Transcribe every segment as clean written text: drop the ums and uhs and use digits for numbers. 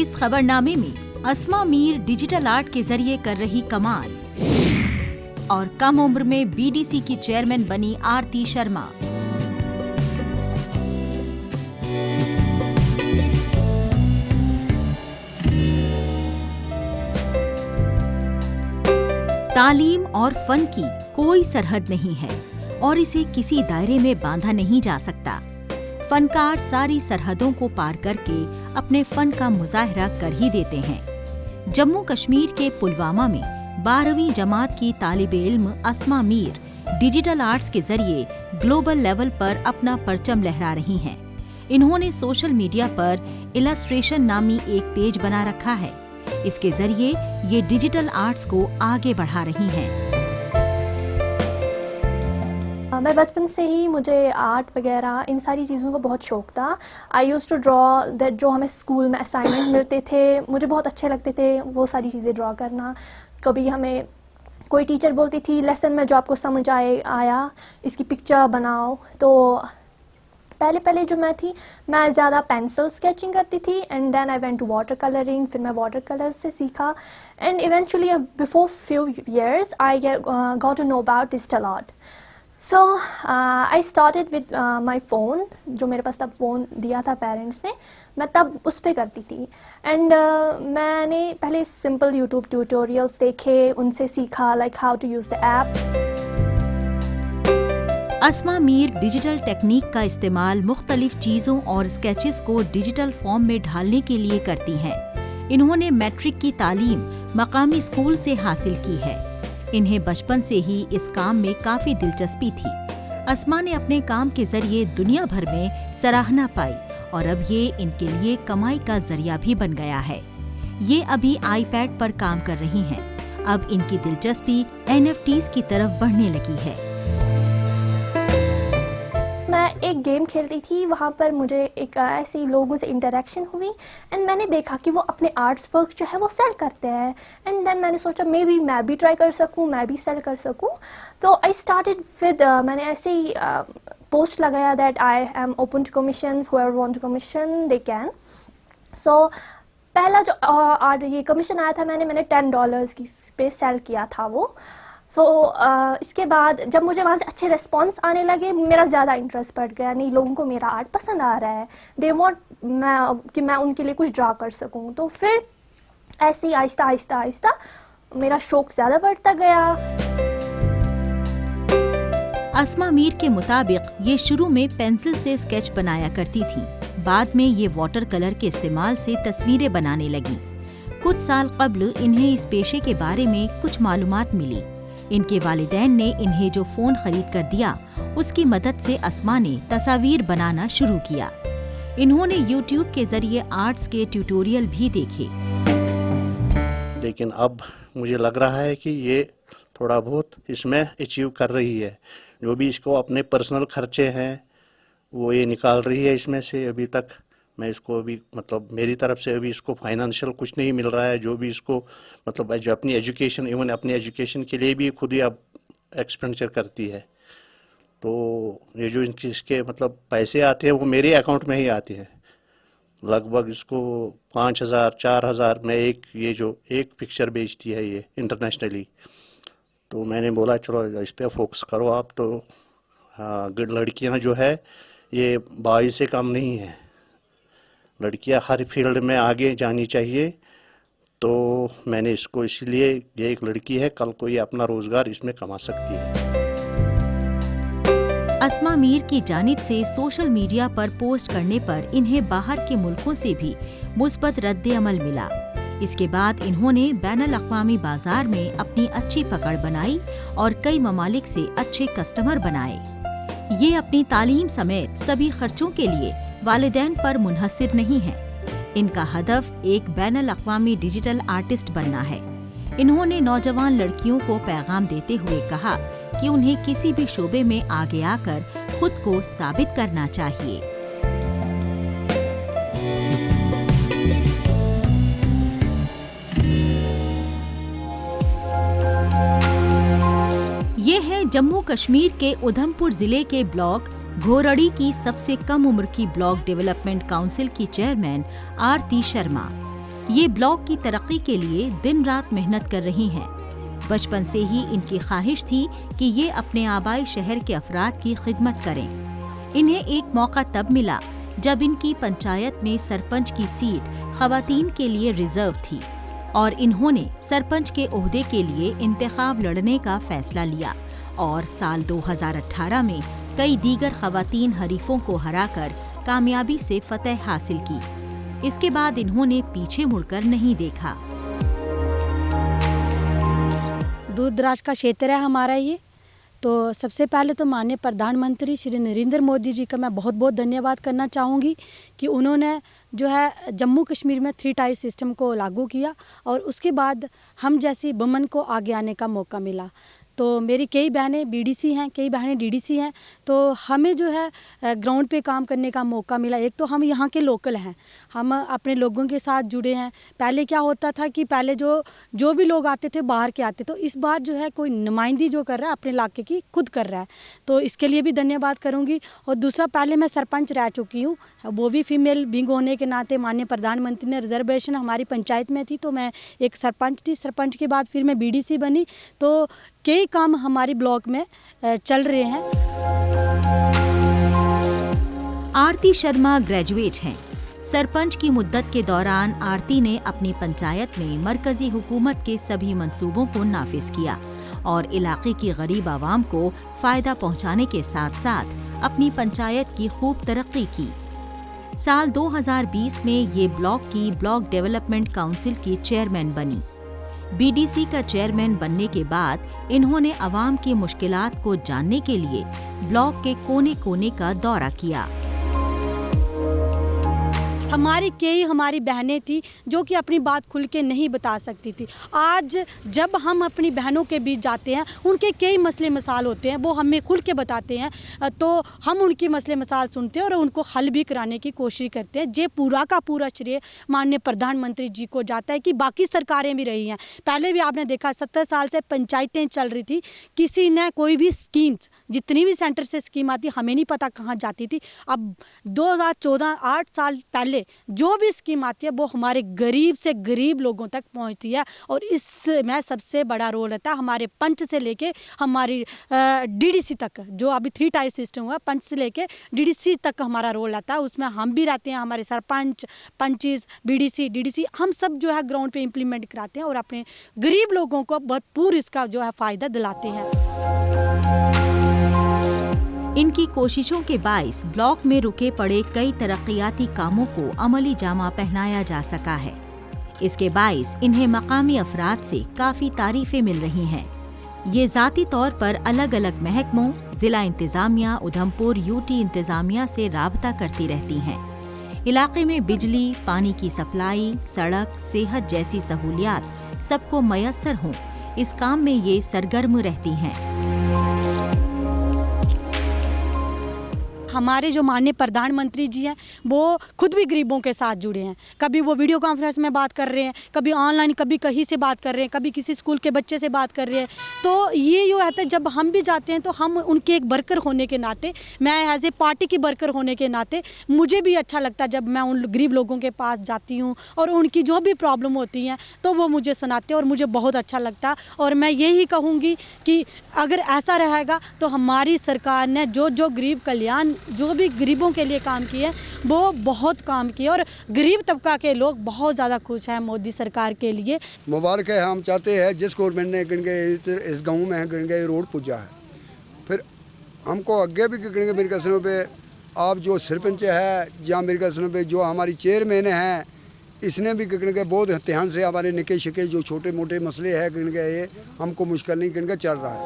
इस खबरनामे में अस्मा Mir digital art के जरिए कर रही कमाल और कम उम्र में बीडीसी की चेयरमैन बनी आरती शर्मा। तालीम और फन की कोई सरहद नहीं है और इसे किसी दायरे में बांधा नहीं जा सकता। फनकार सारी सरहदों को पार करके अपने फन का मुजाहरा कर ही देते हैं। जम्मू कश्मीर के पुलवामा में 12वीं जमात की तालिबे इल्म अस्मा मीर डिजिटल आर्ट्स के जरिए ग्लोबल लेवल पर अपना परचम लहरा रही हैं। इन्होंने सोशल मीडिया पर इलस्ट्रेशन नामी एक पेज बना रखा है। इसके जरिए ये डिजिटल आर्ट्स को आगे बढ़ा रही हैं। मैं बचपन से ही मुझे आर्ट वगैरह इन सारी चीज़ों का बहुत शौक था। आई यूज़ टू ड्रॉ दैट, जो हमें स्कूल में असाइनमेंट मिलते थे मुझे बहुत अच्छे लगते थे वो सारी चीज़ें ड्रॉ करना। कभी हमें कोई टीचर बोलती थी लेसन में जो आपको समझ आया इसकी पिक्चर बनाओ, तो पहले जो मैं ज़्यादा पेंसिल स्केचिंग करती थी and then I went to water colouring. फिर मैं वाटर कलर से सीखा and eventually before few years I got to know about digital art. So I started with my phone, जो मेरे पास तब फ़ोन दिया था पेरेंट्स ने, मैं तब उस पर करती थी। एंड मैंने पहले सिंपल यूट्यूब ट्यूटोरियल्स देखे, उनसे सीखा like how to use the app. Asma Mir digital technique का इस्तेमाल मुख्तलिफ चीज़ों और स्केचेस को डिजिटल फॉर्म में ढालने के लिए करती हैं। इन्होंने मैट्रिक की तालीम मकामी स्कूल से हासिल की है। इन्हें बचपन से ही इस काम में काफ़ी दिलचस्पी थी। अस्मा ने अपने काम के जरिए दुनिया भर में सराहना पाई और अब ये इनके लिए कमाई का जरिया भी बन गया है। ये अभी आईपैड पर काम कर रही हैं। अब इनकी दिलचस्पी NFTs की तरफ बढ़ने लगी है। मैं एक गेम खेलती थी, वहाँ पर मुझे एक ऐसे लोगों से इंटरेक्शन हुई एंड मैंने देखा कि वो अपने आर्ट्स वर्क जो है वो सेल करते हैं एंड देन मैंने सोचा मे बी मैं भी ट्राई कर सकूँ, मैं भी सेल कर सकूँ। तो आई स्टार्टेड विद मैंने ऐसे ही पोस्ट लगाया that I am open to commissions, whoever want to commission they can. So पहला जो ये कमीशन आया था मैंने $10 की पे सेल किया था वो। तो इसके बाद जब मुझे वहाँ से अच्छे रिस्पॉन्स आने लगे मेरा ज़्यादा इंटरेस्ट बढ़ गया। नहीं, लोगों को मेरा आर्ट पसंद आ रहा है, दे वांट कि मैं उनके लिए कुछ ड्रा कर सकूँ। तो फिर ऐसे ही आहिस्ता मेरा शौक ज़्यादा बढ़ता गया। अस्मा मीर के मुताबिक ये शुरू में पेंसिल से स्केच बनाया करती थी, बाद में ये वाटर कलर के इस्तेमाल से तस्वीरें बनाने लगी। कुछ साल कब्ल इन्हें इस पेशे के बारे में कुछ मालूमात मिली। इनके वालिदैन ने इन्हें जो फ़ोन खरीद कर दिया उसकी मदद से अस्मा ने तस्वीर बनाना शुरू किया। इन्होंने YouTube के जरिए आर्ट्स के ट्यूटोरियल भी देखे। लेकिन अब मुझे लग रहा है कि ये थोड़ा बहुत इसमें अचीव कर रही है। जो भी इसको अपने पर्सनल खर्चे हैं वो ये निकाल रही है इसमें से। अभी तक मैं इसको अभी मतलब मेरी तरफ से अभी इसको फाइनेंशियल कुछ नहीं मिल रहा है। जो भी इसको मतलब जो अपनी एजुकेशन, इवन अपनी एजुकेशन के लिए भी खुद ही अब एक्सपेंडिचर करती है। तो ये जो इसके मतलब पैसे आते हैं वो मेरे अकाउंट में ही आते हैं। लगभग इसको 5,000 4,000 में ये जो एक पिक्चर बेचती है ये इंटरनेशनली। तो मैंने बोला चलो इस पर फोकस करो आप। तो हाँ, लड़कियां जो है ये 22 से कम नहीं है। लड़कियां हर फील्ड में आगे जानी चाहिए। तो मैंने इसको इसलिए, ये एक लड़की है, कल को ये अपना रोजगार इसमें कमा सकती है। अस्मा मीर की जानिब से सोशल मीडिया पर पोस्ट करने पर इन्हें बाहर के मुल्कों से भी मुस्बत रद्द अमल मिला। इसके बाद इन्होंने बैनुल अक़वामी बाजार में अपनी अच्छी पकड़ बनाई और कई ममालिक से अच्छे कस्टमर बनाए। ये अपनी तालीम समेत सभी खर्चों के लिए वालिदैन पर मुनहसिर नहीं है। इनका हदफ एक बैनुल अक़वामी डिजिटल आर्टिस्ट बनना है। इन्होंने नौजवान लड़कियों को पैगाम देते हुए कहा कि उन्हें किसी भी शोबे में आगे आकर खुद को साबित करना चाहिए। ये है जम्मू कश्मीर के उधमपुर जिले के ब्लॉक घोरड़ी की सबसे कम उम्र की ब्लॉक डेवलपमेंट काउंसिल की चेयरमैन आरती शर्मा। ये ब्लॉक की तरक्की के लिए दिन रात मेहनत कर रही हैं। बचपन से ही इनकी ख्वाहिश थी कि ये अपने आबाई शहर के अफराद की खिदमत करें। इन्हें एक मौका तब मिला जब इनकी पंचायत में सरपंच की सीट खवातीन के लिए रिजर्व थी और इन्होंने सरपंच के ओहदे के लिए इंतखाब लड़ने का फैसला लिया और साल 2018 में कई दीगर खवातीन हरीफों को हराकर कामयाबी से फतह हासिल की। इसके बाद इन्होंने पीछे मुड़कर नहीं देखा। दूर दराज का क्षेत्र है हमारा ये, तो सबसे पहले तो माननीय प्रधानमंत्री श्री नरेंद्र मोदी जी का मैं बहुत बहुत धन्यवाद करना चाहूँगी कि उन्होंने जो है जम्मू कश्मीर में 3 टायर सिस्टम को लागू किया और उसके बाद हम जैसी वुमन को आगे आने का मौका मिला। तो मेरी कई बहनें बीडीसी हैं, कई बहनें डीडीसी हैं, तो हमें जो है ग्राउंड पे काम करने का मौका मिला। एक तो हम यहाँ के लोकल हैं, हम अपने लोगों के साथ जुड़े हैं। पहले क्या होता था कि पहले जो भी लोग आते थे बाहर के आते, तो इस बार जो है कोई नुमाइंदी जो कर रहा है अपने इलाके की खुद कर रहा है, तो इसके लिए भी धन्यवाद करूँगी। और दूसरा, पहले मैं सरपंच रह चुकी हूँ, वो भी फीमेल बिंग होने के नाते माननीय प्रधानमंत्री ने रिजर्वेशन हमारी पंचायत में थी, तो मैं एक सरपंच थी। सरपंच के बाद फिर मैं बीडीसी बनी, तो कई काम हमारी ब्लॉक में चल रहे हैं। आरती शर्मा ग्रेजुएट हैं। सरपंच की मुद्दत के दौरान आरती ने अपनी पंचायत में मरकजी हुकूमत के सभी मंसूबों को नाफिज किया और इलाके की गरीब आवाम को फायदा पहुंचाने के साथ साथ अपनी पंचायत की खूब तरक्की की। साल 2020 में ये ब्लॉक की ब्लॉक डेवलपमेंट काउंसिल की चेयरमैन बनी। बीडीसी का चेयरमैन बनने के बाद इन्होंने आवाम की मुश्किलात को जानने के लिए ब्लॉक के कोने कोने का दौरा किया। हमारी बहनें थी जो कि अपनी बात खुल के नहीं बता सकती थी। आज जब हम अपनी बहनों के बीच जाते हैं, उनके कई मसले मसाल होते हैं, वो हमें खुल के बताते हैं, तो हम उनकी मसले मसाल सुनते हैं और उनको हल भी कराने की कोशिश करते हैं। ये पूरा का पूरा श्रेय माननीय प्रधानमंत्री जी को जाता है कि बाकी सरकारें भी रही हैं। पहले भी आपने देखा 70 साल से पंचायतें चल रही थी, किसी ने कोई भी स्कीम, जितनी भी सेंटर से स्कीम आती हमें नहीं पता कहाँ जाती थी। अब 2014 8 साल पहले जो भी स्कीम आती है वो हमारे गरीब से गरीब लोगों तक पहुंचती है और इसमें सबसे बड़ा रोल रहता है हमारे पंच से लेके हमारी डीडीसी तक। जो अभी 3 टायर सिस्टम हुआ, पंच से लेके डीडीसी तक हमारा रोल रहता है, उसमें हम भी रहते हैं। हमारे सरपंच, पंचिस, बीडीसी, डीडीसी, हम सब जो है ग्राउंड पे इम्प्लीमेंट कराते हैं और अपने गरीब लोगों को भरपूर इसका जो है फ़ायदा दिलाते हैं। इनकी कोशिशों के बाइस ब्लॉक में रुके पड़े कई तरक्कियाती कामों को अमली जामा पहनाया जा सका है। इसके बाइस इन्हें मकामी अफराद से काफ़ी तारीफें मिल रही हैं। ये ज़ाती तौर पर अलग अलग महकमों, ज़िला इंतज़ामिया, उधमपुर यूटी इंतज़ामिया से राबता करती रहती हैं। इलाके में बिजली, पानी की सप्लाई, सड़क, सेहत जैसी सहूलियात सबको मयस्सर हों, इस काम में ये सरगर्म रहती हैं। हमारे जो माननीय प्रधानमंत्री जी हैं वो खुद भी गरीबों के साथ जुड़े हैं। कभी वो वीडियो कॉन्फ्रेंस में बात कर रहे हैं, कभी ऑनलाइन, कभी कहीं से बात कर रहे हैं, कभी किसी स्कूल के बच्चे से बात कर रहे हैं। तो ये जो रहता है, जब हम भी जाते हैं तो हम उनके एक वर्कर होने के नाते, मैं एज ए पार्टी की वर्कर होने के नाते मुझे भी अच्छा लगता है जब मैं उन गरीब लोगों के पास जाती हूँ और उनकी जो भी प्रॉब्लम होती हैं तो वो मुझे सुनाते हैं और मुझे बहुत अच्छा लगता है। और मैं यही कहूँगी कि अगर ऐसा रहेगा तो हमारी सरकार ने जो गरीब कल्याण, जो भी गरीबों के लिए काम किए वो बहुत काम किए और गरीब तबका के लोग बहुत ज़्यादा खुश हैं मोदी सरकार के लिए। मुबारक है। हम चाहते हैं जिस गवर्नमेंट ने इस गांव में है रोड पूजा है, फिर हमको आगे भी मेरी कसनों पे आप जो सरपंच है या मेरी कसनों पे जो हमारी चेयरमैन है, इसने भी बहुत ध्यान से हमारे निके शिके जो छोटे मोटे मसले हैं ये हमको मुश्किल नहीं चल रहा है।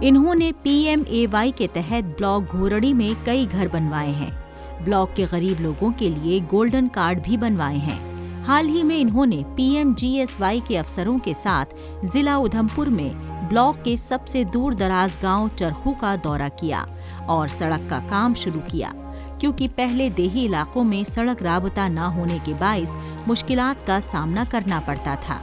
इन्होंने PMAY के तहत ब्लॉक घोरड़ी में कई घर बनवाए हैं। ब्लॉक के गरीब लोगों के लिए गोल्डन कार्ड भी बनवाए हैं। हाल ही में इन्होंने PMGSY के अफसरों के साथ जिला उधमपुर में ब्लॉक के सबसे दूर दराज गांव चरखू का दौरा किया और सड़क का काम शुरू किया, क्योंकि पहले देही इलाकों में सड़क राबता न होने के बाइस मुश्किलात का सामना करना पड़ता था।